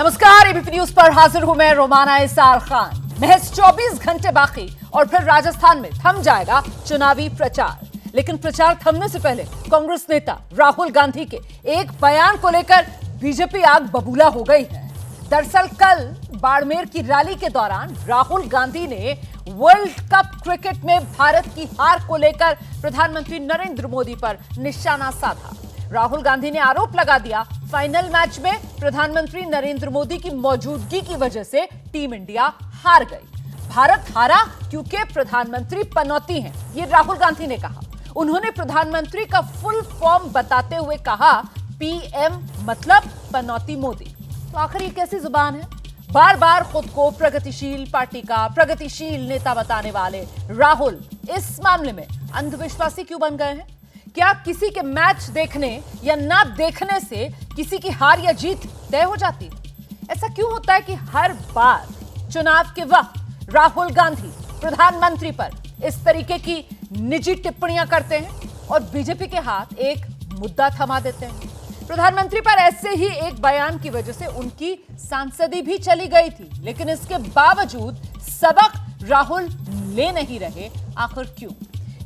नमस्कार, ABP news पर हाजिर हूं मैं रोमाना इसार खान। महज 24 घंटे बाकी और फिर राजस्थान में थम जाएगा चुनावी प्रचार। लेकिन प्रचार थमने से पहले कांग्रेस नेता राहुल गांधी के एक बयान को लेकर बीजेपी आग बबूला हो गई है। दरअसल कल बाड़मेर की रैली के दौरान राहुल गांधी ने वर्ल्ड कप क्रिकेट में भारत की हार को लेकर प्रधानमंत्री नरेंद्र मोदी पर निशाना साधा। राहुल गांधी ने आरोप लगा दिया, फाइनल मैच में प्रधानमंत्री नरेंद्र मोदी की मौजूदगी की वजह से टीम इंडिया हार गई। भारत हारा क्योंकि प्रधानमंत्री पनौती हैं, ये राहुल गांधी ने कहा। उन्होंने प्रधानमंत्री का फुल फॉर्म बताते हुए कहा, पीएम मतलब पनौती मोदी। तो आखिर ये कैसी जुबान है? बार बार खुद को प्रगतिशील पार्टी का प्रगतिशील नेता बताने वाले राहुल इस मामले में अंधविश्वासी क्यों बन गए हैं? क्या किसी के मैच देखने या ना देखने से किसी की हार या जीत तय हो जाती है? ऐसा क्यों होता है कि हर बार चुनाव के वक्त राहुल गांधी प्रधानमंत्री पर इस तरीके की निजी टिप्पणियां करते हैं और बीजेपी के हाथ एक मुद्दा थमा देते हैं? प्रधानमंत्री पर ऐसे ही एक बयान की वजह से उनकी सांसदी भी चली गई थी, लेकिन इसके बावजूद सबक राहुल ले नहीं रहे। आखिर क्यों?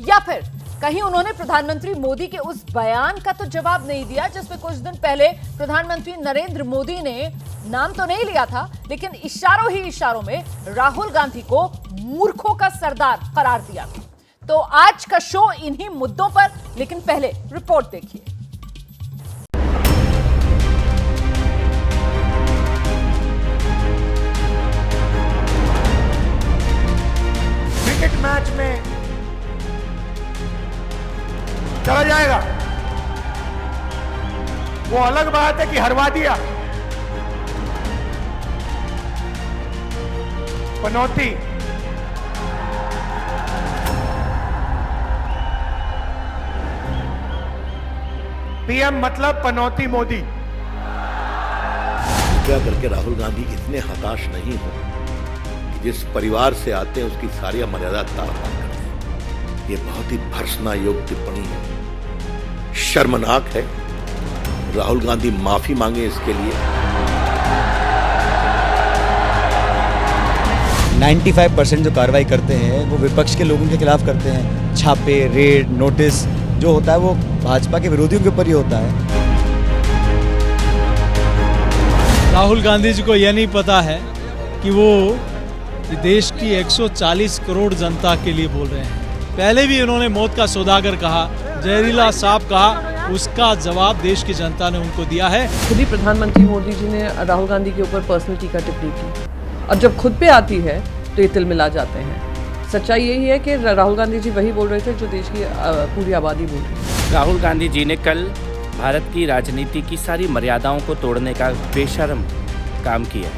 या फिर कहीं उन्होंने प्रधानमंत्री मोदी के उस बयान का तो जवाब नहीं दिया जिसमें कुछ दिन पहले प्रधानमंत्री नरेंद्र मोदी ने नाम तो नहीं लिया था, लेकिन इशारों ही इशारों में राहुल गांधी को मूर्खों का सरदार करार दिया था। तो आज का शो इन्हीं मुद्दों पर, लेकिन पहले रिपोर्ट देखिए। क्रिकेट मैच में चला जाएगा, वो अलग बात है कि हरवा दिया। पनौती पीएम मतलब पनौती मोदी। कृपया करके राहुल गांधी इतने हताश नहीं हो कि जिस परिवार से आते हैं उसकी सारी मर्यादा तार पार कर दें। ये बहुत ही भर्त्सना योग्य टिप्पणी है, शर्मनाक है। राहुल गांधी माफी मांगे इसके लिए। 95% जो कार्रवाई करते हैं वो विपक्ष के लोगों के खिलाफ करते हैं। छापे, रेड, नोटिस जो होता है वो भाजपा के विरोधियों के ऊपर ही होता है। राहुल गांधी जी को यह नहीं पता है कि वो देश की 140 करोड़ जनता के लिए बोल रहे हैं। पहले भी उन्होंने मौत का सौदागर कहा, जहरीला सांप कहा, उसका जवाब देश की जनता ने उनको दिया है। खुद ही प्रधानमंत्री मोदी जी ने राहुल गांधी के ऊपर पर्सनल टीका टिप्पणी की, और जब खुद पे आती है तो ये तिलमिला जाते हैं। सच्चाई यही है कि राहुल गांधी जी वही बोल रहे थे जो देश की पूरी आबादी बोल रही है। राहुल गांधी जी ने कल भारत की राजनीति की सारी मर्यादाओं को तोड़ने का बेशर्म काम किया।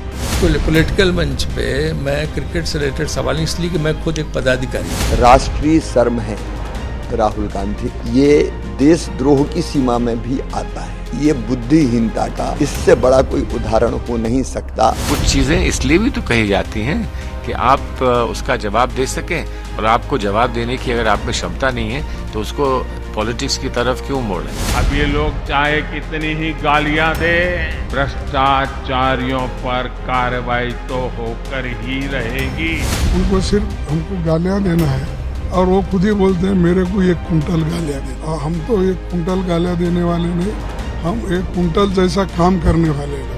पॉलिटिकल मंच पे मैं क्रिकेट से रिलेटेड सवाल, इसलिए कि मैं खुद एक पदाधिकारी। राष्ट्रीय शर्म है राहुल गांधी, ये देशद्रोह की सीमा में भी आता है। ये बुद्धिहीनता का इससे बड़ा कोई उदाहरण हो नहीं सकता। कुछ चीजें इसलिए भी तो कही जाती हैं कि आप उसका जवाब दे सकें, और आपको जवाब देने की अगर आप में क्षमता नहीं है तो उसको पॉलिटिक्स की तरफ क्यों मोड़ें? अब ये लोग चाहे कितनी ही गालियां दे, भ्रष्टाचारियों पर कार्रवाई तो होकर ही रहेगी। उनको सिर्फ हमको गालियां देना है, और वो खुद ही बोलते हैं मेरे को 1 कुंटल गालियां दे। और हम तो 1 कुंटल गालियां देने वाले नहीं, हम 1 कुंटल जैसा काम करने वाले लोग।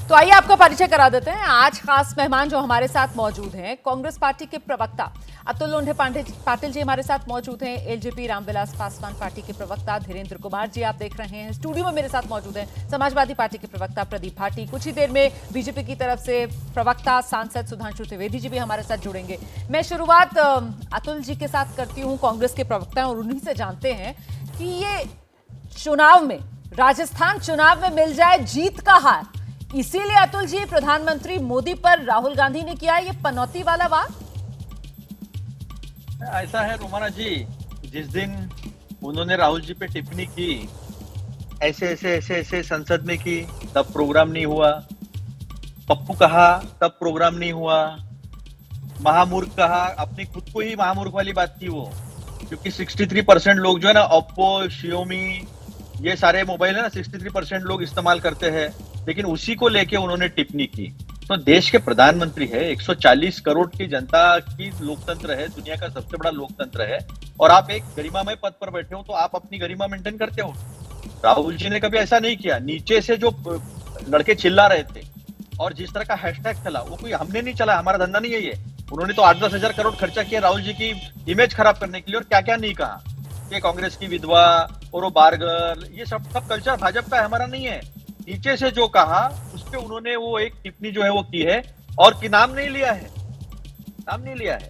तो आइए आपका परिचय करा देते हैं। आज खास मेहमान जो हमारे साथ मौजूद हैं, कांग्रेस पार्टी के प्रवक्ता अतुल लोंढे पाटिल जी हमारे साथ मौजूद हैं। एलजेपी रामविलास पासवान पार्टी के प्रवक्ता धीरेन्द्र कुमार जी आप देख रहे हैं। स्टूडियो में मेरे साथ मौजूद हैं समाजवादी पार्टी के प्रवक्ता प्रदीप भाटी। कुछ ही देर में बीजेपी की तरफ से प्रवक्ता सांसद सुधांशु त्रिवेदी जी भी हमारे साथ जुड़ेंगे। मैं शुरुआत अतुल जी के साथ करती हूँ, कांग्रेस के प्रवक्ता, और उन्हीं से जानते हैं कि ये चुनाव में, राजस्थान चुनाव में मिल जाए जीत का हार, इसीलिए अतुल जी प्रधानमंत्री मोदी पर राहुल गांधी ने किया ये पनौती वाला वार। ऐसा है रोमाना जी, जिस दिन उन्होंने राहुल जी पे टिप्पणी की, ऐसे संसद में की, तब प्रोग्राम नहीं हुआ। पप्पू कहा तब प्रोग्राम नहीं हुआ। महामूर्ख कहा, अपनी खुद को ही महामूर्ख वाली बात थी वो, क्योंकि 63% लोग जो है ना, ओप्पो, शियोमी, ये सारे मोबाइल है ना 63% लोग इस्तेमाल करते हैं, लेकिन उसी को लेके उन्होंने टिप्पणी की। तो देश के प्रधानमंत्री है, 140 करोड़ की जनता की लोकतंत्र है, दुनिया का सबसे बड़ा लोकतंत्र है, और आप एक गरिमामय पद पर बैठे हो तो आप अपनी गरिमा मेंटेन करते हो। राहुल जी ने कभी ऐसा नहीं किया। नीचे से जो लड़के चिल्ला रहे थे और जिस तरह का हैशटैग चला, वो कोई हमने नहीं चला, हमारा धंधा नहीं है ये। उन्होंने तो 8-10 हजार करोड़ खर्चा किया राहुल जी की इमेज खराब करने के लिए, और क्या क्या नहीं कहा कि कांग्रेस की विधवा और वो बारगर, ये सब कल्चर भाजपा का है, हमारा नहीं है। नीचे से जो कहा उस पे उन्होंने वो एक टिप्पणी जो है वो की है, और कि नाम नहीं लिया है, नाम नहीं लिया है।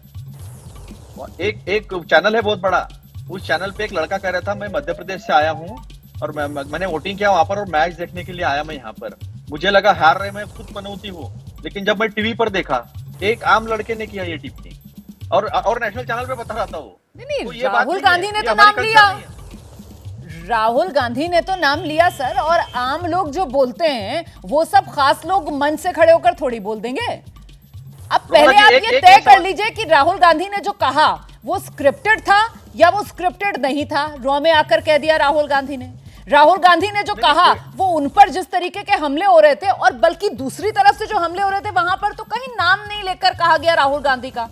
एक चैनल है बहुत बड़ा, उस चैनल पे एक लड़का कह रहा था मैं मध्य प्रदेश से आया हूँ और मैंने वोटिंग किया वहां पर और मैच देखने के लिए आया मैं यहाँ पर, मुझे लगा हार रहे, मैं खुद पनौती हूँ, लेकिन जब मैं टीवी पर देखा एक आम लड़के ने किया ये टिप्पणी, और नेशनल चैनल पे बता रहा था वो। नहीं, राहुल गांधी ने तो नाम लिया, राहुल गांधी ने तो नाम लिया सर, और आम लोग जो बोलते हैं वो सब खास लोग मंच से खड़े होकर थोड़ी बोल देंगे। अब पहले आप ये तय कर लीजिए कि राहुल गांधी ने जो कहा वो स्क्रिप्टेड था या वो स्क्रिप्टेड नहीं था। रॉ में आकर कह दिया राहुल गांधी ने। राहुल गांधी ने जो कहा वो उन पर जिस तरीके के हमले हो रहे थे, और बल्कि दूसरी तरफ से जो हमले हो रहे थे वहां पर तो कहीं नाम नहीं लेकर कहा गया राहुल गांधी का।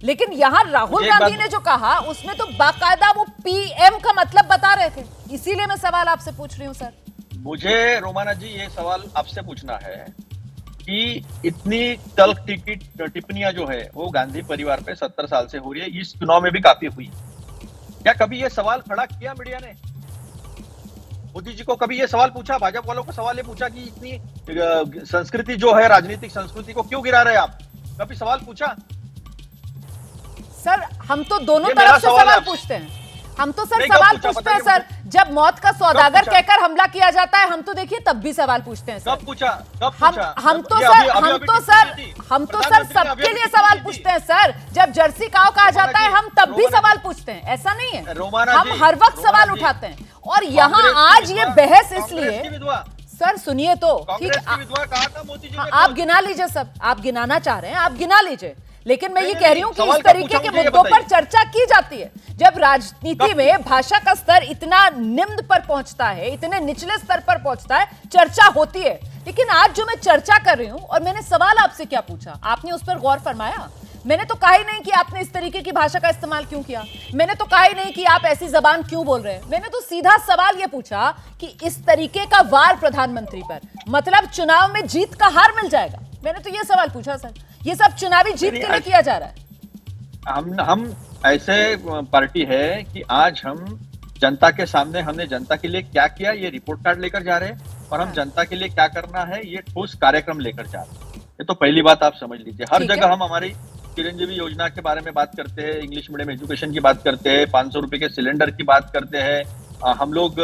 लेकिन यहां राहुल गांधी ने जो कहा उसमें तो बाकायदा वो पीएम का मतलब बता रहे थे। इसीलिए मैं सवाल आपसे पूछ रही हूं सर। मुझे रोमाना जी ये सवाल आपसे पूछना है कि इतनी तल्ख टिप्पणियां जो है वो गांधी परिवार पे 70 साल से हो रही है, इस चुनाव में भी काफी हुई। क्या कभी ये सवाल खड़ा किया मीडिया ने? मोदी जी को कभी ये सवाल पूछा, भाजपा वालों को सवाल ये पूछा कि इतनी संस्कृति जो है, राजनीतिक संस्कृति को क्यों गिरा रहे आप? कभी सवाल पूछा? सर हम तो दोनों तरफ से सवाल पूछते हैं, हम तो सर सवाल पूछते हैं सर। जब मौत का सौदागर कहकर हमला किया जाता है हम तो देखिए तब भी सवाल पूछते हैं सर। कब पूछा? हम तो सर सबके लिए सवाल पूछते हैं सर। जब जर्सी काव कहा जाता है हम तब भी सवाल पूछते हैं, ऐसा नहीं है, हम हर वक्त सवाल उठाते हैं। और यहाँ आज ये बहस इसलिए, सर सुनिए तो ठीक, आप गिना लीजिए सब, आप गिनाना चाह रहे हैं आप गिना लीजिए, लेकिन मैं ये कह रही हूं कि इस तरीके के मुद्दों पर चर्चा की जाती है। जब राजनीति में भाषा का स्तर इतना निम्न पर पहुंचता है, इतने निचले स्तर पर पहुंचता है, चर्चा होती है। लेकिन आज जो मैं चर्चा कर रही हूं और मैंने सवाल आपसे क्या पूछा, आपने उस पर गौर फरमाया? मैंने तो कहा ही नहीं कि आपने इस तरीके की भाषा का इस्तेमाल क्यों किया, मैंने तो कहा ही नहीं कि आप ऐसी जबान क्यों बोल रहे हैं। मैंने तो सीधा सवाल यह पूछा कि इस तरीके का वार प्रधानमंत्री पर, मतलब चुनाव में जीत का हार मिल जाएगा। मैंने तो यह सवाल पूछा सर। ये सब चुनावी जीत के लिए किया जा रहा है। हम ऐसे पार्टी है कि आज हम जनता के सामने हमने जनता के लिए क्या किया ये रिपोर्ट कार्ड लेकर जा रहे हैं, और हम जनता के लिए क्या करना है ये ठोस कार्यक्रम लेकर जा रहे हैं। ये तो पहली बात आप समझ लीजिए। हर जगह हम हमारी चिरंजीवी योजना के बारे में बात करते हैं, इंग्लिश मीडियम एजुकेशन की बात करते हैं, 500 रुपए के सिलेंडर की बात करते हैं, हम लोग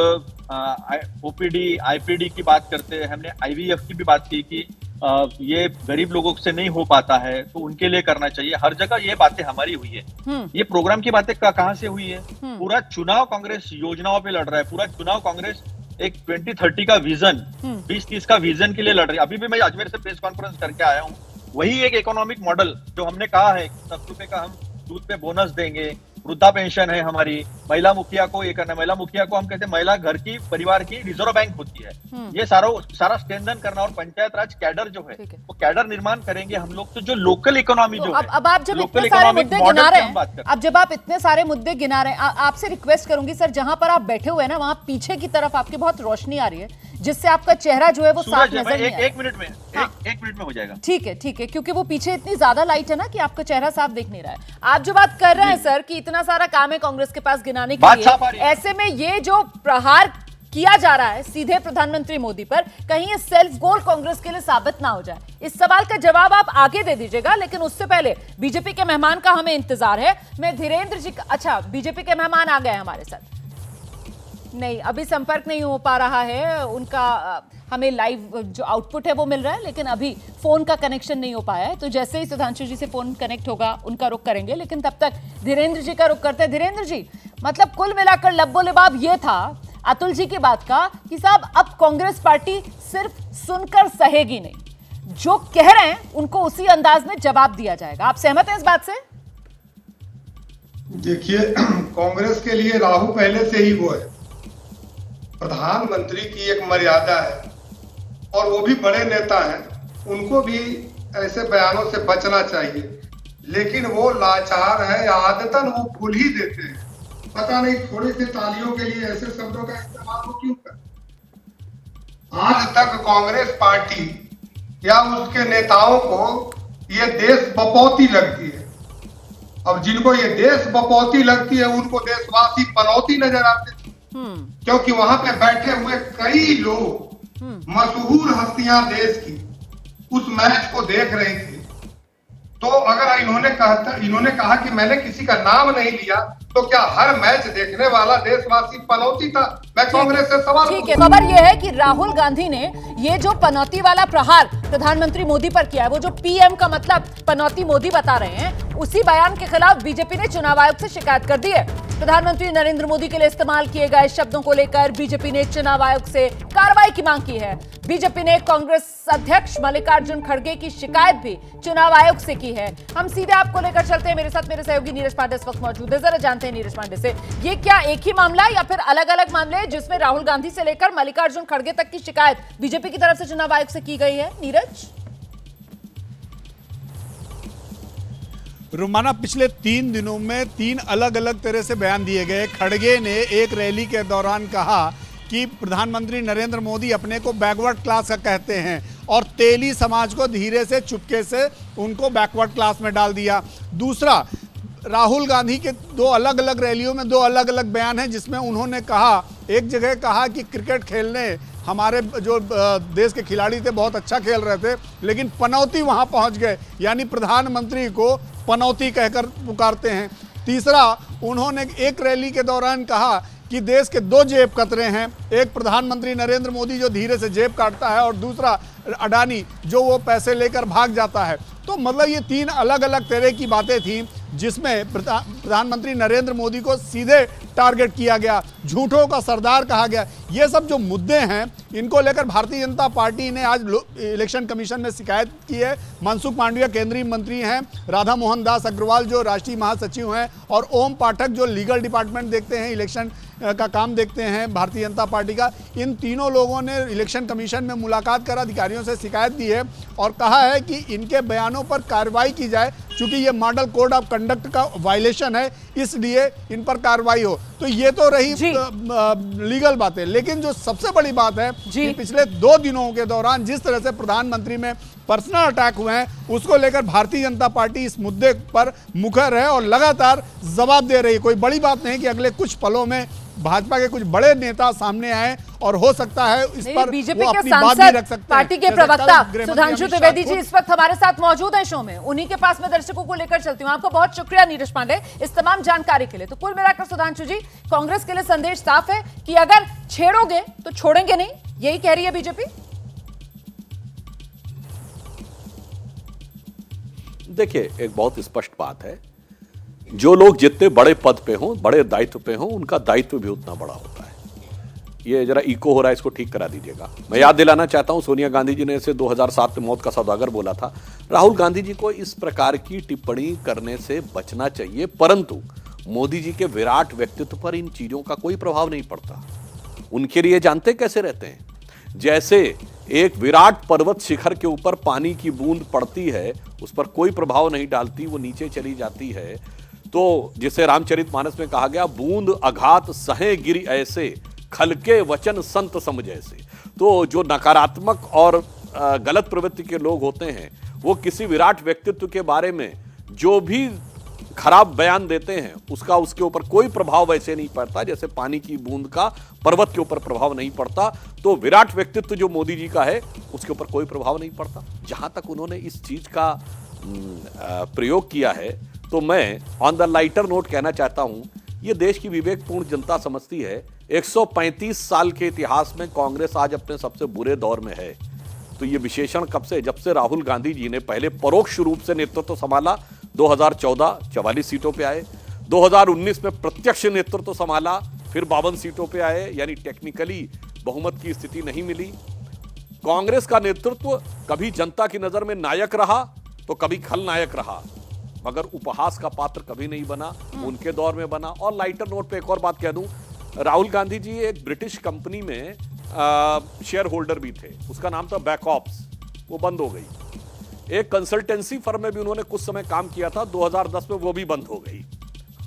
ओपीडी आईपीडी की बात करते हैं, हमने आईवीएफ की भी बात की कि ये गरीब लोगों से नहीं हो पाता है तो उनके लिए करना चाहिए। हर जगह ये बातें हमारी हुई है। ये प्रोग्राम की बातें कहाँ से हुई है? पूरा चुनाव कांग्रेस योजनाओं पे लड़ रहा है। पूरा चुनाव कांग्रेस एक 2030 का विजन, 2030 का विजन के लिए लड़ रही है। अभी भी मैं अजमेर से प्रेस कॉन्फ्रेंस करके आया हूँ। वही एक इकोनॉमिक मॉडल जो हमने कहा है 10 रुपए का हम दूध पे बोनस देंगे, वृद्धा पेंशन है हमारी, महिला मुखिया को ये करना। महिला मुखिया को हम कहते हैं महिला घर की परिवार की रिजर्व बैंक होती है। ये सारा स्ट्रेंथन करना, और पंचायत राज कैडर जो है वो कैडर निर्माण करेंगे हम लोग। तो जो लोकल इकोनॉमी जो है, अब आप जब इतने सारे मुद्दे गिना रहे हैं, अब जब आप इतने सारे मुद्दे गिना रहे हैं, आपसे रिक्वेस्ट करूंगी सर, जहां पर आप बैठे हुए हैं ना वहां पीछे की तरफ आपके बहुत रोशनी आ रही है, जिससे आपका चेहरा जो है वो साफ नजर नहीं आ रहा। एक मिनट में हो जाएगा। ठीक है, क्योंकि वो पीछे इतनी ज्यादा लाइट है ना कि आपका चेहरा साफ दिख नहीं रहा है। आप जो बात कर रहे हैं सर कि इतना सारा काम है कांग्रेस के पास गिनाने के लिए, ऐसे में ये जो प्रहार किया जा रहा है सीधे प्रधानमंत्री मोदी पर, कहीं ये सेल्फ गोल कांग्रेस के लिए साबित ना हो जाए। इस सवाल का जवाब आप आगे दे दीजिएगा, लेकिन उससे पहले बीजेपी के मेहमान का हमें इंतजार है। मैं धीरेन्द्र जी का, अच्छा बीजेपी के मेहमान आ गए हमारे साथ। नहीं, अभी संपर्क नहीं हो पा रहा है उनका, हमें लाइव जो आउटपुट है वो मिल रहा है, लेकिन अभी फोन का कनेक्शन नहीं हो पाया है। तो जैसे ही सुधांशु जी से फोन कनेक्ट होगा उनका रुख करेंगे, लेकिन तब तक धीरेन्द्र जी का रुख करते हैं। धीरेन्द्र जी, मतलब कुल मिलाकर लब्बो लिबाब ये था अतुल जी की बात का कि साहब अब कांग्रेस पार्टी सिर्फ सुनकर सहेगी नहीं, जो कह रहे हैं उनको उसी अंदाज में जवाब दिया जाएगा। आप सहमत हैं इस बात से? देखिए, कांग्रेस के लिए राहु पहले से ही वो है, प्रधानमंत्री की एक मर्यादा है और वो भी बड़े नेता हैं, उनको भी ऐसे बयानों से बचना चाहिए। लेकिन वो लाचार है, आदतन वो भूल ही देते हैं। पता नहीं थोड़ी सी तालियों के लिए ऐसे शब्दों का इस्तेमाल वो क्यों कर। आज तक कांग्रेस पार्टी या उसके नेताओं को ये देश बपौती लगती है। अब जिनको ये देश बपौती लगती है उनको देशवासी पनौती नजर आते हैं, क्योंकि वहां पे बैठे हुए कई लोग मशहूर हस्तियां देश की उस मैच को देख रही थी। तो अगर इन्होंने कहा कि मैंने किसी का नाम नहीं लिया, तो क्या हर मैच देखने वाला देशवासी पनौती था? मैं कांग्रेस से सवाल ठीक है, खबर यह है कि राहुल गांधी ने ये जो पनौती वाला प्रहार प्रधानमंत्री मोदी पर किया है, वो जो पीएम का मतलब पनौती मोदी बता रहे हैं, उसी बयान के खिलाफ बीजेपी ने चुनाव आयोग से शिकायत कर दी है। प्रधानमंत्री नरेंद्र मोदी के लिए इस्तेमाल किए गए शब्दों को लेकर बीजेपी ने चुनाव आयोग से कार्रवाई की मांग की है। बीजेपी ने कांग्रेस अध्यक्ष मल्लिकार्जुन खड़गे की शिकायत भी चुनाव आयोग से की है। हम सीधे आपको लेकर चलते हैं, मेरे साथ मेरे सहयोगी नीरज पांडे इस वक्त मौजूद है। जरा जानते हैं नीरज पांडे से, ये क्या एक ही मामला या फिर अलग अलग मामले जिसमें राहुल गांधी से लेकर मल्लिकार्जुन खड़गे तक की शिकायत बीजेपी की तरफ से चुनाव आयोग से की गई है? नीरज, रुमाना, पिछले 3 दिनों में 3 अलग अलग तरह से बयान दिए गए। खड़गे ने एक रैली के दौरान कहा कि प्रधानमंत्री नरेंद्र मोदी अपने को बैकवर्ड क्लास का कहते हैं और तेली समाज को धीरे से चुपके से उनको बैकवर्ड क्लास में डाल दिया। दूसरा, राहुल गांधी के 2 अलग अलग रैलियों में 2 अलग अलग बयान हैं, जिसमें उन्होंने कहा, एक जगह कहा कि क्रिकेट खेलने हमारे जो देश के खिलाड़ी थे बहुत अच्छा खेल रहे थे, लेकिन पनौती वहां पहुंच गए, यानी प्रधानमंत्री को पनौती कहकर पुकारते हैं। तीसरा, उन्होंने एक रैली के दौरान कहा कि देश के 2 जेब कतरे हैं, एक प्रधानमंत्री नरेंद्र मोदी जो धीरे से जेब काटता है और दूसरा अडानी जो वो पैसे लेकर भाग जाता है। तो मतलब ये 3 अलग अलग तरह की बातें थीं, जिसमें प्रधानमंत्री नरेंद्र मोदी को सीधे टारगेट किया गया, झूठों का सरदार कहा गया। ये सब जो मुद्दे हैं, इनको लेकर भारतीय जनता पार्टी ने आज इलेक्शन कमीशन में शिकायत की है। मनसुख मांडविया केंद्रीय मंत्री हैं, राधा मोहन दास अग्रवाल जो राष्ट्रीय महासचिव हैं और ओम पाठक जो लीगल डिपार्टमेंट देखते हैं, इलेक्शन का काम देखते हैं भारतीय जनता पार्टी का, इन तीनों लोगों ने इलेक्शन कमीशन में मुलाकात कर अधिकारियों से शिकायत दी है और कहा है कि इनके बयानों पर कार्रवाई की जाए, क्योंकि ये मॉडल कोड ऑफ कंडक्ट का वायलेशन है, इसलिए इन पर कार्रवाई हो। तो ये तो रही लीगल बातें, लेकिन जो सबसे बड़ी बात है कि पिछले 2 दिनों के दौरान जिस तरह से प्रधानमंत्री में पर्सनल अटैक हुए हैं, उसको लेकर भारतीय जनता पार्टी इस मुद्दे पर मुखर है और लगातार जवाब दे रही है। कोई बड़ी बात नहीं कि अगले कुछ पलों में भाजपा के कुछ बड़े नेता सामने आए और हो सकता है इस पर बीजेपी वो के अपनी बात भी रख सकते हैं। पार्टी के प्रवक्ता सुधांशु त्रिवेदी जी इस वक्त हमारे साथ मौजूद हैं शो में, उन्हीं के पास में दर्शकों को लेकर चलती हूँ। आपको बहुत शुक्रिया नीरज पांडे इस तमाम जानकारी के लिए। तो कुल मिलाकर सुधांशु जी, कांग्रेस के लिए संदेश साफ है कि अगर छेड़ोगे तो छोड़ेंगे नहीं, यही कह रही है बीजेपी। देखिए, एक बहुत स्पष्ट बात है, जो लोग जितने बड़े पद पे हों, बड़े दायित्व पे हों, उनका दायित्व भी उतना बड़ा होता है। ये जरा इको हो रहा है, इसको ठीक करा दीजिएगा। मैं याद दिलाना चाहता हूं, सोनिया गांधी जी ने इसे 2007 में मौत का सौदागर बोला था। राहुल गांधी जी को इस प्रकार की टिप्पणी करने से बचना चाहिए, परंतु मोदी जी के विराट व्यक्तित्व पर इन चीजों का कोई प्रभाव नहीं पड़ता। उनके लिए जानते कैसे रहते हैं, जैसे एक विराट पर्वत शिखर के ऊपर पानी की बूंद पड़ती है, उस पर कोई प्रभाव नहीं डालती, वो नीचे चली जाती है। तो जिसे रामचरितमानस में कहा गया, बूंद अघात सहे गिरि ऐसे, खलके वचन संत समझ ऐसे। तो जो नकारात्मक और गलत प्रवृत्ति के लोग होते हैं, वो किसी विराट व्यक्तित्व के बारे में जो भी खराब बयान देते हैं, उसका उसके ऊपर कोई प्रभाव वैसे नहीं पड़ता जैसे पानी की बूंद का पर्वत के ऊपर प्रभाव नहीं पड़ता। तो विराट व्यक्तित्व जो मोदी जी का है, उसके ऊपर कोई प्रभाव नहीं पड़ता। जहां तक उन्होंने इस चीज का प्रयोग किया है, तो मैं ऑन द लाइटर नोट कहना चाहता हूं, ये देश की विवेकपूर्ण जनता समझती है 135 साल के इतिहास में कांग्रेस आज अपने सबसे बुरे दौर में है। तो ये विशेषण कब से, जब से राहुल गांधी जी ने पहले परोक्ष रूप से नेतृत्व संभाला, 2014 44 सीटों पे आए, 2019 में प्रत्यक्ष नेतृत्व संभाला, फिर 52 सीटों पे आए, यानी टेक्निकली बहुमत की स्थिति नहीं मिली। कांग्रेस का नेतृत्व कभी जनता की नजर में नायक रहा तो कभी खलनायक रहा, मगर उपहास का पात्र कभी नहीं बना, उनके दौर में बना। और लाइटर नोट पे एक और बात कह दूं, राहुल गांधी जी एक ब्रिटिश कंपनी में शेयर होल्डर भी थे, उसका नाम था बैकऑप्स, वो बंद हो गई। एक कंसल्टेंसी फर्म में भी उन्होंने कुछ समय काम किया था, 2010 में वो भी बंद हो गई।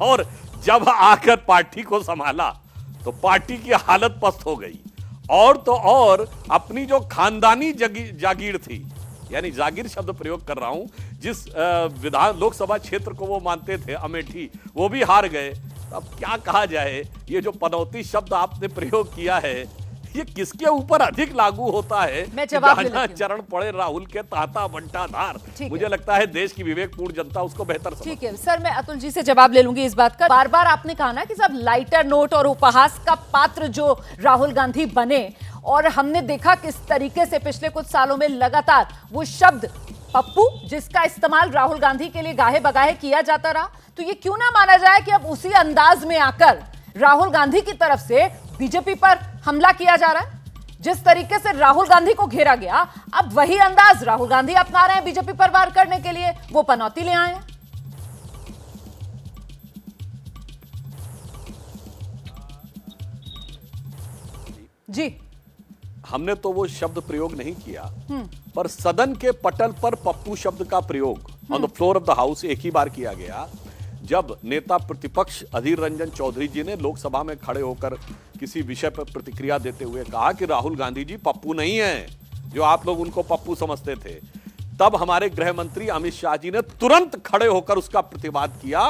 और जब आकर पार्टी को संभाला तो पार्टी की हालत पस्त हो गई। और तो और अपनी जो खानदानी जागीर थी, यानी जागीर शब्द प्रयोग कर रहा हूं, जिस विधान लोकसभा क्षेत्र को वो मानते थे अमेठी, वो भी हार गए। अब क्या कहा जाए, ये जो पनौती शब्द आपने प्रयोग किया है, ये किसके ऊपर अधिक लागू होता है? मैं जवाब ले जहां लेती हूं। चरण पड़े राहुल के ताता बंटा धार। ठीक मुझे है। लगता है देश की विवेकपूर्ण जनता उसको बेहतर समझती है। ठीक है सर, मैं अतुल जी से जवाब ले लूंगी इस बात का। बार बार आपने कहा ना कि सब लाइटर नोट और उपहास का पात्र जो राहुल गांधी बने, और हमने देखा किस तरीके से पिछले कुछ सालों में लगातार वो शब्द पप्पू, जिसका इस्तेमाल राहुल गांधी के लिए गाहे बगाहे किया जाता रहा, तो ये क्यों ना माना जाए कि अब उसी अंदाज में आकर राहुल गांधी की तरफ से बीजेपी पर हमला किया जा रहा है? जिस तरीके से राहुल गांधी को घेरा गया, अब वही अंदाज राहुल गांधी अपना रहे हैं बीजेपी पर वार करने के लिए, वो पनौती ले आए हैं। जी, हमने तो वो शब्द प्रयोग नहीं किया, पर सदन के पटल पर पप्पू शब्द का प्रयोग on the floor of the house एक ही बार किया गया, जब नेता प्रतिपक्ष अधीर रंजन चौधरी जी ने लोकसभा में खड़े होकर किसी विषय पर प्रतिक्रिया देते हुए कहा कि राहुल गांधी जी पप्पू नहीं है, जो आप लोग उनको पप्पू समझते थे। तब हमारे गृह मंत्री अमित शाह जी ने तुरंत खड़े होकर उसका प्रतिवाद किया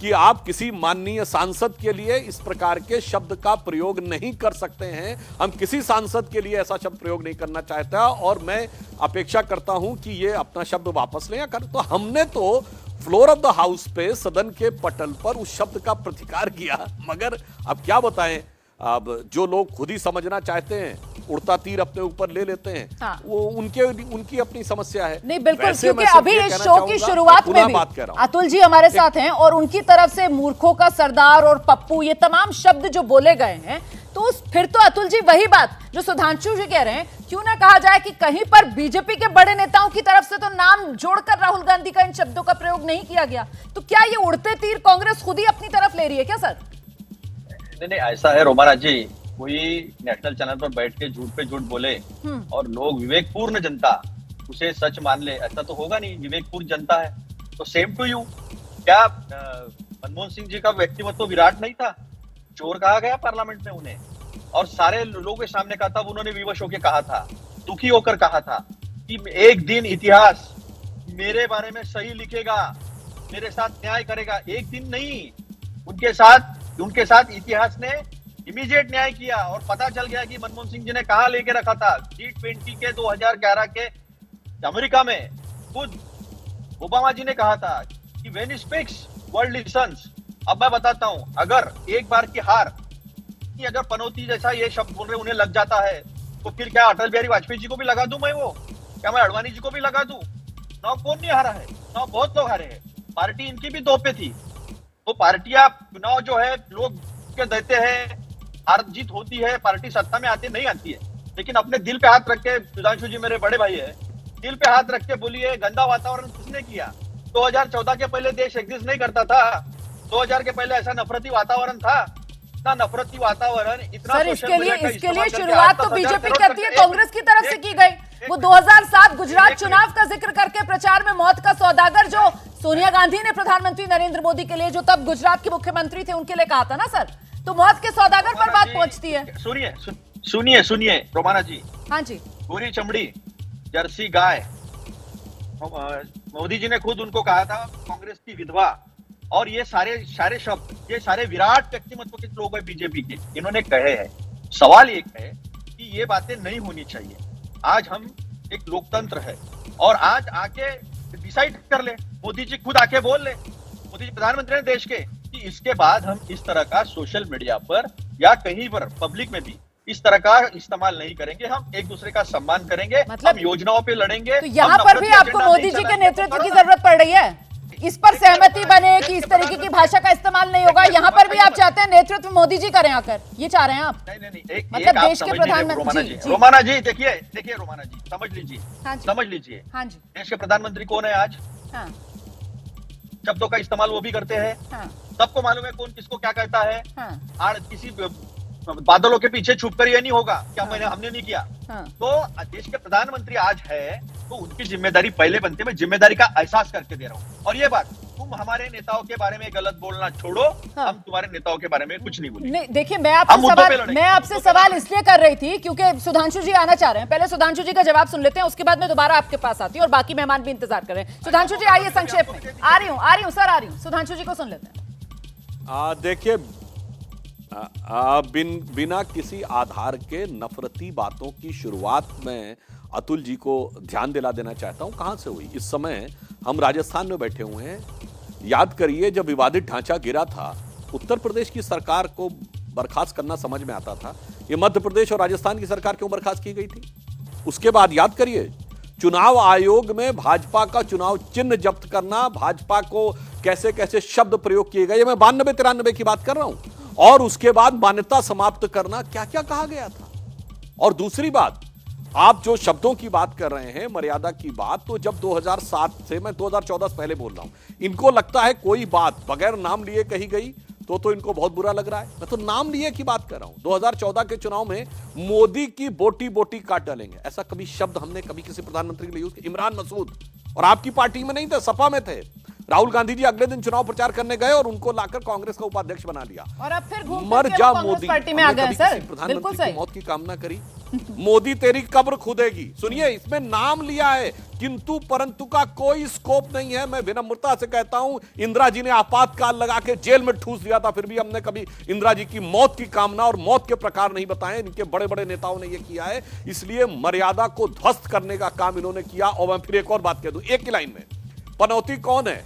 कि आप किसी माननीय सांसद के लिए इस प्रकार के शब्द का प्रयोग नहीं कर सकते हैं, हम किसी सांसद के लिए ऐसा शब्द प्रयोग नहीं करना चाहता, और मैं अपेक्षा करता हूं कि ये अपना शब्द वापस लें या कर। तो हमने तो फ्लोर ऑफ द हाउस पे सदन के पटल पर उस शब्द का प्रतिकार किया, मगर अब क्या बताएं, अब जो लोग खुद ही समझना चाहते हैं उड़ता तीर अपने ऊपर ले लेते हैं। हाँ। वो उनकी अपनी समस्या है। नहीं बिल्कुल, वैसे क्योंकि मैं सिर्फ अभी ये इस कहना शो की चाहूंगा, शुरुआत पुनः में भी बात कर रहा हूं। अतुल जी हमारे साथ हैं, और उनकी तरफ से मूर्खों का सरदार और पप्पू, ये तमाम शब्द जो बोले गए हैं, तो फिर तो अतुल जी वही बात जो सुधांशु जी कह रहे हैं, क्यों ना कहा जाए कि कहीं पर बीजेपी के बड़े नेताओं की तरफ से तो नाम जोड़कर राहुल गांधी का इन शब्दों का प्रयोग नहीं किया गया, तो क्या ये उड़ते तीर कांग्रेस खुद ही अपनी तरफ ले रही है क्या सर? नहीं, ऐसा है रोमाना जी, कोई नेशनल चैनल पर बैठ के झूठ पे झूठ बोले और लोग विवेकपूर्ण जनता उसे सच मान ले, ऐसा तो होगा नहीं। विवेकपूर्ण जनता है तो सेम टू यू। क्या मनमोहन सिंह जी का व्यक्तिमत्व तो विराट नहीं था? चोर कहा गया पार्लियामेंट में उन्हें, और सारे लोगों के सामने कहा था, उन्होंने विवश होकर कहा था, दुखी होकर कहा था कि एक दिन इतिहास मेरे बारे में सही लिखेगा, मेरे साथ न्याय करेगा। एक दिन नहीं, उनके साथ इतिहास ने इमीडिएट न्याय किया, और पता चल गया कि मनमोहन सिंह जी ने कहा लेके रखा था G20 के 2011 के अमेरिका में। खुद ओबामा जी ने कहा था कि when he speaks world lessons. अब मैं बताता हूं, अगर एक बार की हार कि अगर पनौती जैसा ये शब्द बोल रहे उन्हें लग जाता है, तो फिर क्या अटल बिहारी वाजपेयी जी को भी लगा दूं मैं? वो क्या मैं अडवाणी जी को भी लगा दूं? ना कौन नहीं हारा है, ना बहुत लोग हारे हैं। पार्टी इनकी भी दो पे थी। तो पार्टियां चुनाव जो है लोग के देते हैं, हार जीत होती है, पार्टी सत्ता में आती नहीं आती है, लेकिन अपने दिल पे हाथ रख के, सुधांशु जी मेरे बड़े भाई है, दिल पे हाथ रख के बोलिए, गंदा वातावरण किसने किया? 2014 के पहले देश एग्जिस्ट नहीं करता था। 2000 के पहले ऐसा नफरती वातावरण था, इतना नफरती वातावरण, इतना सर, सोशल इसके मीडिया का लिए इस्तेमाल करके शुरुआत तो 8-10 बीजेपी करोड़ करती है, करके कांग्रेस की तरफ से की गई। वो 2007 गुजरात चुनाव का जिक्र करके प्रचार में मौत का सौदागर जो सोनिया गांधी ने प्रधानमंत्री नरेंद्र मोदी के लिए, जो तब गुजरात के मुख्यमंत्री थे, उनके लिए कहा था ना सर, तो मौत के सौदागर पर बात पहुंचती है। सुनिए रोमाना जी, हाँ जी, पूरी चमड़ी जर्सी गाय, मोदी जी ने खुद उनको कहा था कांग्रेस की विधवा, और ये सारे शब्द, ये सारे विराट व्यक्तिमत्व के लोग हैं बीजेपी के, इन्होंने कहे हैं। सवाल एक है कि ये बातें नहीं होनी चाहिए। आज हम एक लोकतंत्र है, और आज आके डिसाइड कर ले, मोदी जी खुद आके बोल ले, मोदी जी प्रधानमंत्री हैं देश के, कि इसके बाद हम इस तरह का सोशल मीडिया पर या कहीं पर पब्लिक में भी इस तरह का इस्तेमाल नहीं करेंगे, हम एक दूसरे का सम्मान करेंगे, हम योजनाओं पे लड़ेंगे। तो यहाँ पर भी आपको मोदी जी के नेतृत्व की जरूरत पड़ रही है, इस पर सहमति बने कि इस तरीके की भाषा का इस्तेमाल नहीं होगा। यहाँ पर भी आप चाहते हैं नेतृत्व मोदी जी करें आकर, ये चाह रहे हैं आप? नहीं, मतलब देश के प्रधानमंत्री। रोमाना जी देखिए रोमाना जी, समझ लीजिए, हाँ जी, देश के प्रधानमंत्री कौन है आज? हाँ। शब्दों का इस्तेमाल वो भी करते हैं। हाँ। सबको मालूम है कौन किसको क्या कहता है। हाँ। और किसी बादलों के पीछे छुपकर ये नहीं होगा क्या हमने नहीं किया। हाँ। तो देश के प्रधानमंत्री आज है तो उनकी जिम्मेदारी पहले बनती है। मैं जिम्मेदारी का एहसास करके दे रहा हूँ। और ये बात, तुम हमारे नेताओं के बारे में गलत बोलना छोड़ो। हाँ। हम तुम्हारे नेताओं के बारे में कुछ नहीं बोलेंगे। नहीं, देखिए मैं आपसे सवाल इसलिए कर रही थी क्योंकि सुधांशु जी आना चाह रहे हैं। पहले सुधांशु जी का जवाब सुन लेते हैं, उसके बाद मैं दोबारा आपके पास आती हूँ और बाकी मेहमान भी इंतजार कर रहे हैं। सुधांशु जी आइए संक्षेप में। आ रही हूँ सर, आ रही हूँ। सुधांशु जी को सुन लेते हैं। देखिए, बिना किसी आधार के नफरती बातों की शुरुआत में अतुल जी को ध्यान दिला देना चाहता हूं कहां से हुई। इस समय हम राजस्थान में बैठे हुए हैं। याद करिए, जब विवादित ढांचा गिरा था, उत्तर प्रदेश की सरकार को बर्खास्त करना समझ में आता था। ये मध्य प्रदेश और राजस्थान की सरकार क्यों बर्खास्त की गई थी? उसके बाद याद करिए, चुनाव आयोग में भाजपा का चुनाव चिन्ह जब्त करना, भाजपा को कैसे कैसे शब्द प्रयोग किए गए, ये मैं 92-93 की बात कर रहा हूं। और उसके बाद मान्यता समाप्त करना, क्या क्या कहा गया था। और दूसरी बात, आप जो शब्दों की बात कर रहे हैं, मर्यादा की बात, तो जब 2007 से, मैं 2014 से पहले बोल रहा हूं, इनको लगता है कोई बात बगैर नाम लिए कही गई तो इनको बहुत बुरा लग रहा है। मैं तो नाम लिए की बात कर रहा हूं। 2014 के चुनाव में मोदी की बोटी बोटी काट डालेंगे, ऐसा कभी शब्द हमने कभी किसी प्रधानमंत्री के लिए यूज किया? इमरान मसूद, और आपकी पार्टी में नहीं थे, सपा में थे। राहुल गांधी जी अगले दिन चुनाव प्रचार करने गए और उनको लाकर कांग्रेस का उपाध्यक्ष बना लिया। और अब फिर मर जा मोदी पार्टी में आ गए सर। प्रधानमंत्री की मौत की कामना करी। मोदी तेरी कब्र खुदेगी। सुनिए, इसमें नाम लिया है, किंतु परंतु का कोई स्कोप नहीं है। मैं विनम्रता से कहता हूं, इंदिरा जी ने आपातकाल लगा के जेल में ठूस दिया था, फिर भी हमने कभी इंदिरा जी की मौत की कामना और मौत के प्रकार नहीं बताए। इनके बड़े बड़े नेताओं ने यह किया है, इसलिए मर्यादा को ध्वस्त करने का काम इन्होंने किया। और मैं फिर एक और बात कह दूं, एक ही लाइन में, पनौती कौन है?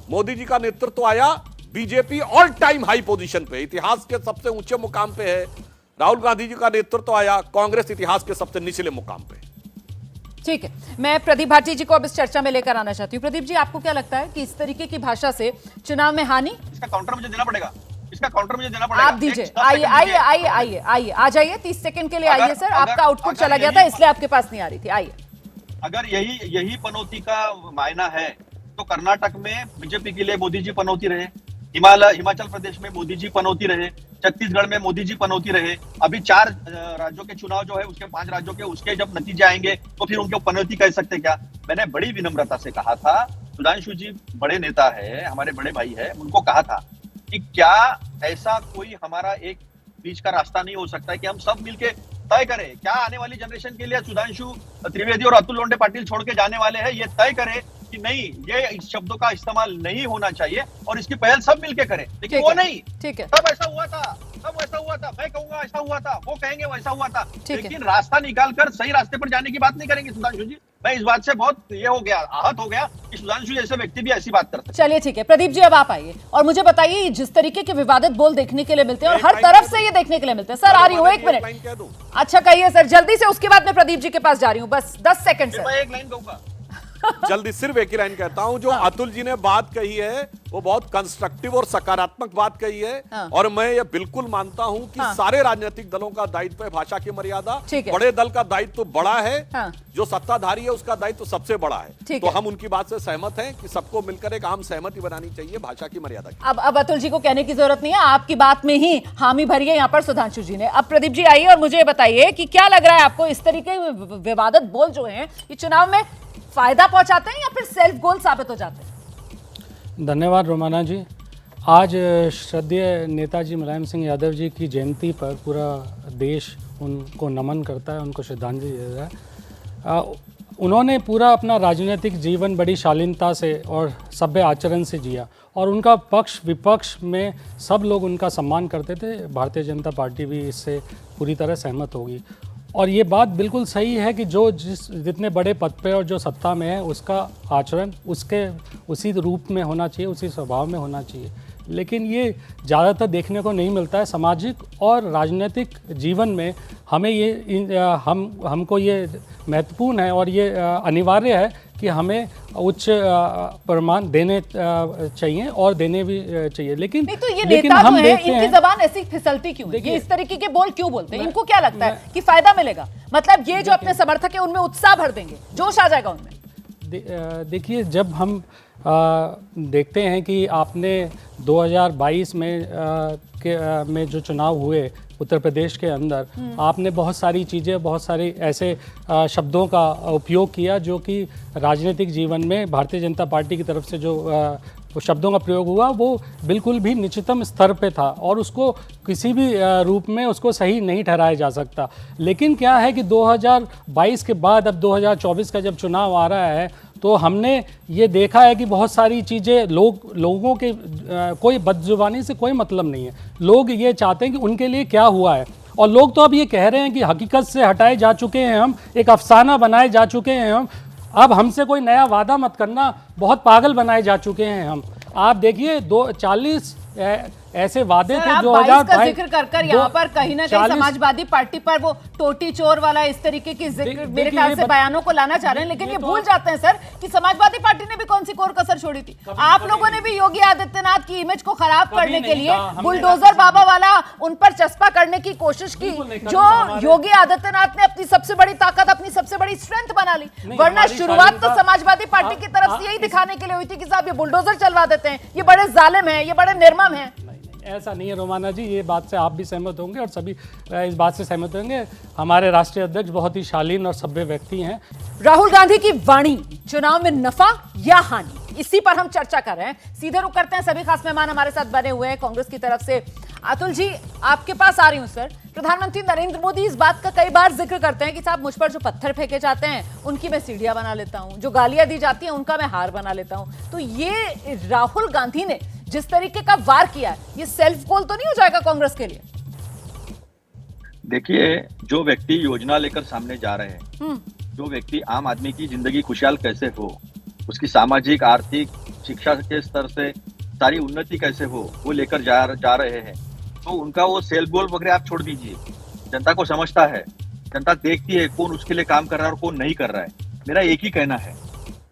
मोदी जी का नेतृत्व आया, BJP all time high position पे, इतिहास के सबसे ऊंचे मुकाम पे है। राहुल गांधी जी का नेतृत्व आया, कांग्रेस इतिहास के सबसे निचले मुकाम पे। ठीक है, मैं प्रदीप भाटी जी को अब इस चर्चा में लेकर आना चाहती हूँ। प्रदीप जी, आपको क्या लगता है कि इस तरीके की भाषा से चुनाव में हानि? इसका काउंटर मुझे देना पड़ेगा। आप दीजिए। आइए आ जाइए, 30 सेकंड के लिए आइए सर। आपका आउटपुट चला गया था, इसलिए आपके पास नहीं आ रही थी। आइए। अगर यही पनौती का मायना है तो कर्नाटक में बीजेपी के लिए मोदी जी पनौती रहे, हिमाचल प्रदेश में मोदी जी पनौती रहे, छत्तीसगढ़ में मोदी जी पनौती रहे। अभी 4 राज्यों के चुनाव जो है, उसके 5 राज्यों के उसके जब नतीजे आएंगे तो फिर उनको पनौती कह सकते क्या? मैंने बड़ी विनम्रता से कहा था, सुधांशु जी बड़े नेता है, हमारे बड़े भाई है, उनको कहा था कि क्या ऐसा कोई हमारा एक बीच का रास्ता नहीं हो सकता है कि हम सब मिलके तय करें? क्या आने वाली जनरेशन के लिए सुधांशु त्रिवेदी और अतुल लोंढे पाटिल छोड़ के जाने वाले हैं? ये तय करें कि नहीं, ये इस शब्दों का इस्तेमाल नहीं होना चाहिए और इसकी पहल सब मिलके करें। लेकिन वो नहीं, ठीक है, सब ऐसा हुआ था, मैं कहूंगा ऐसा हुआ था, वो कहेंगे वैसा हुआ था, लेकिन रास्ता निकालकर सही रास्ते पर जाने की बात नहीं करेंगे सुधांशु जी। मैं इस बात से बहुत ये हो गया, आहत हो गया कि सुधांशु जैसे व्यक्ति भी ऐसी बात करते। चलिए ठीक है, प्रदीप जी अब आप आइए और मुझे बताइए, जिस तरीके के विवादित बोल देखने के लिए मिलते हैं और हर तरफ से ये देखने के लिए मिलते हैं। सर आ रही हूँ, 1 मिनट। अच्छा कहिए सर, जल्दी से, उसके बाद मैं प्रदीप जी के पास जा रही हूँ, बस 10 सेकंड से। मैं एक लाइन कहूंगा जल्दी, सिर्फ एक ही लाइन कहता हूं। जो अतुल जी ने बात कही है वो बहुत कंस्ट्रक्टिव और सकारात्मक बात कही है। और मैं ये बिल्कुल मानता हूं कि सारे राजनीतिक दलों का दायित्व है भाषा की मर्यादा। बड़े दल का दायित्व बड़ा है, जो सत्ताधारी है उसका दायित्व सबसे बड़ा है। तो हम उनकी बात से सहमत हैं कि सबको मिलकर एक आम सहमति बनानी चाहिए भाषा की मर्यादा की। अब अतुल जी को कहने की जरूरत नहीं है, आपकी बात में ही हामी भरी है यहाँ पर सुधांशु जी ने। अब प्रदीप जी आइए और मुझे बताइए कि क्या लग रहा है आपको, इस तरीके विवादित बोल जो है ये चुनाव में फायदा पहुंचाते हैं या फिर सेल्फ गोल साबित हो जाते हैं? धन्यवाद रोमाना जी। आज श्रद्धेय नेताजी मुलायम सिंह यादव जी की जयंती पर पूरा देश उनको नमन करता है, उनको श्रद्धांजलि दे रहा है। उन्होंने पूरा अपना राजनीतिक जीवन बड़ी शालीनता से और सभ्य आचरण से जिया और उनका पक्ष विपक्ष में सब लोग उनका सम्मान करते थे। भारतीय जनता पार्टी भी इससे पूरी तरह सहमत होगी। और ये बात बिल्कुल सही है कि जो जितने बड़े पद पे और जो सत्ता में है उसका आचरण उसी रूप में होना चाहिए, उसी स्वभाव में होना चाहिए। लेकिन ये ज़्यादातर देखने को नहीं मिलता है। सामाजिक और राजनीतिक जीवन में हमें हमको ये महत्वपूर्ण है और ये अनिवार्य है कि हमें उच्च प्रमाण देने चाहिए और देने भी चाहिए। लेकिन नहीं, तो ये नेता हम जो है इनकी जबान ऐसी फिसलती क्यों है? ये इस तरीके के बोल क्यों बोलते हैं? इनको क्या लगता है कि फायदा मिलेगा? मतलब ये जो अपने समर्थक है उनमें उत्साह भर देंगे, जोश आ जाएगा उनमें। देखिए, जब हम देखते हैं कि आपने 2022 में जो चुनाव हुए उत्तर प्रदेश के अंदर, आपने बहुत सारी चीज़ें, बहुत सारे ऐसे शब्दों का उपयोग किया जो कि राजनीतिक जीवन में भारतीय जनता पार्टी की तरफ से जो शब्दों का प्रयोग हुआ वो बिल्कुल भी निचतम स्तर पे था और उसको किसी भी रूप में उसको सही नहीं ठहराया जा सकता। लेकिन क्या है कि 2022 के बाद अब 2024 का जब चुनाव आ रहा है तो हमने ये देखा है कि बहुत सारी चीज़ें लोगों के कोई बदजुबानी से कोई मतलब नहीं है। लोग ये चाहते हैं कि उनके लिए क्या हुआ है, और लोग तो अब ये कह रहे हैं कि हकीकत से हटाए जा चुके हैं हम, एक अफसाना बनाए जा चुके हैं हम, अब हमसे कोई नया वादा मत करना, बहुत पागल बनाए जा चुके हैं हम। आप देखिए 40 ऐसे वादे थे जो 2022 का जिक्र कर यहाँ पर कहीं ना कहीं समाजवादी पार्टी पर वो टोटी चोर वाला इस तरीके की जिक्र मेरे ख्याल से बयानों को लाना चाह रहे हैं, लेकिन ये भूल जाते हैं सर कि समाजवादी पार्टी ने भी कौन सी कोर कसर छोड़ी थी। आप लोगों ने भी योगी आदित्यनाथ की इमेज को खराब करने के लिए बुलडोजर बाबा वाला उन पर चस्पा करने की कोशिश की, जो योगी आदित्यनाथ ने अपनी सबसे बड़ी ताकत, अपनी सबसे बड़ी स्ट्रेंथ बना ली। वरना शुरुआत तो समाजवादी पार्टी की तरफ से यही दिखाने के लिए हुई थी कि साहब ये बुलडोजर चलवा देते हैं, ये बड़े जालिम हैं, ये बड़े निर्मम हैं। ऐसा नहीं है रोमाना जी, ये बात से आप भी सहमत होंगे और सभी इस बात से सहमत होंगे। हमारे राष्ट्रीय अध्यक्ष बहुत ही शालीन और सभ्य व्यक्ति हैं। राहुल गांधी की वाणी चुनाव में नफा या हानि, इसी पर हम चर्चा कर रहे हैं। सीधे रुक करते हैं, सभी खास मेहमान हमारे साथ बने हुए हैं कांग्रेस की तरफ से। अतुल जी, आपके पास आ रही हूं सर। प्रधानमंत्री नरेंद्र मोदी इस बात का कई बार जिक्र करते हैं कि साहब मुझ पर जो पत्थर फेंके जाते हैं उनकी मैं सीढ़ियां बना लेता हूं, जो गालियां दी जाती हैं उनका मैं हार बना लेता हूं। तो ये राहुल गांधी ने जिस तरीके का वार किया है, ये सेल्फ गोल तो नहीं हो जाएगा कांग्रेस के लिए? देखिए, जो व्यक्ति योजना लेकर सामने जा रहे हैं, जो व्यक्ति आम आदमी की जिंदगी खुशहाल कैसे हो, उसकी सामाजिक, आर्थिक, शिक्षा के स्तर से सारी उन्नति कैसे हो, वो लेकर जा रहे हैं, तो उनका वो सेल्फ गोल वगैरह आप छोड़ दीजिए। जनता को समझता है, जनता देखती है कौन उसके लिए काम कर रहा है और कौन नहीं कर रहा है। मेरा एक ही कहना है,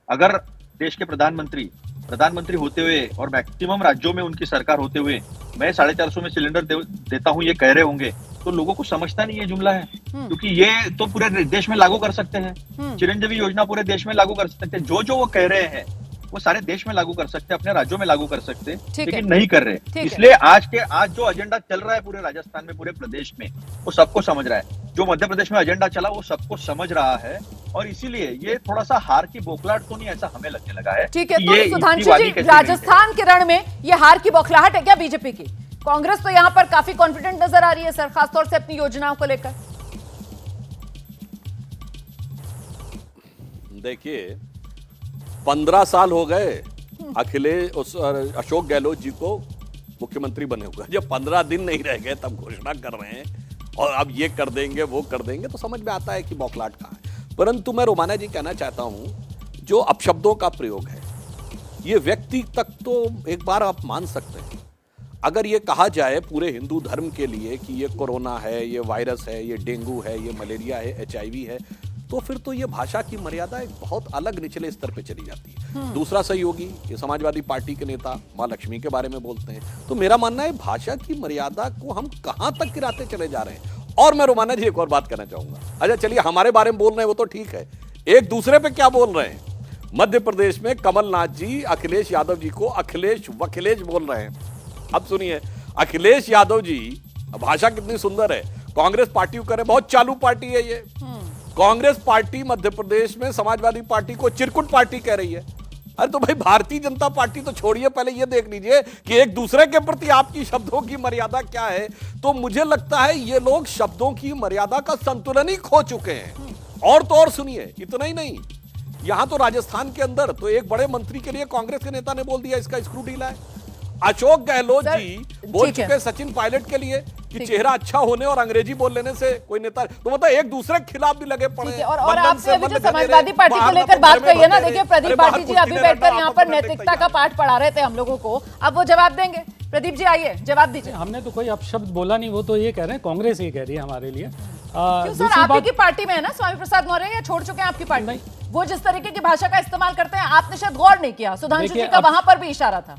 अगर देश के प्रधानमंत्री होते हुए और मैक्सिमम राज्यों में उनकी सरकार होते हुए मैं 450 में सिलेंडर देता हूं ये कह रहे होंगे, तो लोगों को समझता नहीं ये जुमला है, क्योंकि ये तो पूरे देश में लागू कर सकते हैं। चिरंजीवी योजना पूरे देश में लागू कर सकते हैं। जो वो कह रहे हैं वो सारे देश में लागू कर सकते हैं, अपने राज्यों में लागू कर सकते हैं, लेकिन नहीं कर रहे। इसलिए आज जो एजेंडा चल रहा है पूरे राजस्थान में, पूरे प्रदेश में, वो सबको समझ रहा है। जो मध्य प्रदेश में एजेंडा चला वो सबको समझ रहा है, और इसीलिए ये थोड़ा सा हार की बौखलाहट तो नहीं, ऐसा हमें लगने लगा है। ठीक है, तो सुधांशु जी, राजस्थान के रण में ये हार की बौखलाहट है क्या बीजेपी की? कांग्रेस तो यहाँ पर काफी कॉन्फिडेंट नजर आ रही है सर, खासतौर से अपनी योजनाओं को लेकर। देखिए, 15 साल हो गए अशोक गहलोत जी को मुख्यमंत्री बने हुए। जब 15 दिन नहीं रह गए तब घोषणा कर रहे हैं और अब ये कर देंगे वो कर देंगे, तो समझ में आता है कि बौखलाहट कहाँ है। परंतु मैं रोमाना जी कहना चाहता हूं, जो अपशब्दों का प्रयोग है, ये व्यक्ति तक तो एक बार आप मान सकते हैं। अगर ये कहा जाए पूरे हिंदू धर्म के लिए कि ये कोरोना है, ये वायरस है, ये डेंगू है, ये मलेरिया है, HIV है, तो फिर तो ये भाषा की मर्यादा एक बहुत अलग निचले स्तर पे चली जाती है। दूसरा सहयोगी, ये समाजवादी पार्टी के नेता मां लक्ष्मी के बारे में बोलते हैं, तो मेरा मानना है भाषा की मर्यादा को हम कहां तक गिराते चले जा रहे हैं। और मैं रोमाना जी एक और बात कहना चाहूंगा। अच्छा चलिए, हमारे बारे में बोल रहे हैं वो तो ठीक है, एक दूसरे पे क्या बोल रहे हैं? मध्य प्रदेश में कमलनाथ जी अखिलेश यादव जी को अखिलेश वखिलेश बोल रहे हैं। अब सुनिए, अखिलेश यादव जी, भाषा कितनी सुंदर है। कांग्रेस पार्टी को करे, बहुत चालू पार्टी है ये। कांग्रेस पार्टी मध्य प्रदेश में समाजवादी पार्टी को चिरकुट पार्टी कह रही है। अरे तो भाई, भारतीय जनता पार्टी तो छोड़िए, पहले ये देख लीजिए कि एक दूसरे के प्रति आपकी शब्दों की मर्यादा क्या है। तो मुझे लगता है ये लोग शब्दों की मर्यादा का संतुलन ही खो चुके हैं। और तो और सुनिए, इतना ही नहीं, यहां तो राजस्थान के अंदर तो एक बड़े मंत्री के लिए कांग्रेस के नेता ने बोल दिया इसका स्क्रू ढीला है। अशोक गहलोत जी बोल चुके सचिन पायलट के लिए कि चेहरा अच्छा होने और अंग्रेजी बोल लेने से कोई नेता, तो मतलब एक दूसरे के खिलाफ भी लगे पड़े हैं। और आपसे अभी जो समाजवादी पार्टी को लेकर बात कही है ना, देखिए प्रदीप पाटिल जी अभी बैठकर यहाँ पर नैतिकता का पाठ पढ़ा रहे थे हम लोगों को, अब वो जवाब देंगे। प्रदीप जी आइए, जवाब दीजिए। हमने तो कोई अपशब्द बोला नहीं, वो तो ये कह रहे हैं, कांग्रेस ये कह रही है हमारे लिए। क्यों सर, आपकी की पार्टी में है ना स्वामी प्रसाद मौर्य, या छोड़ चुके हैं आपकी पार्टी? वो जिस तरीके की भाषा का इस्तेमाल करते हैं, आपने शायद गौर नहीं किया। सुधांशु जी का वहां पर भी इशारा था।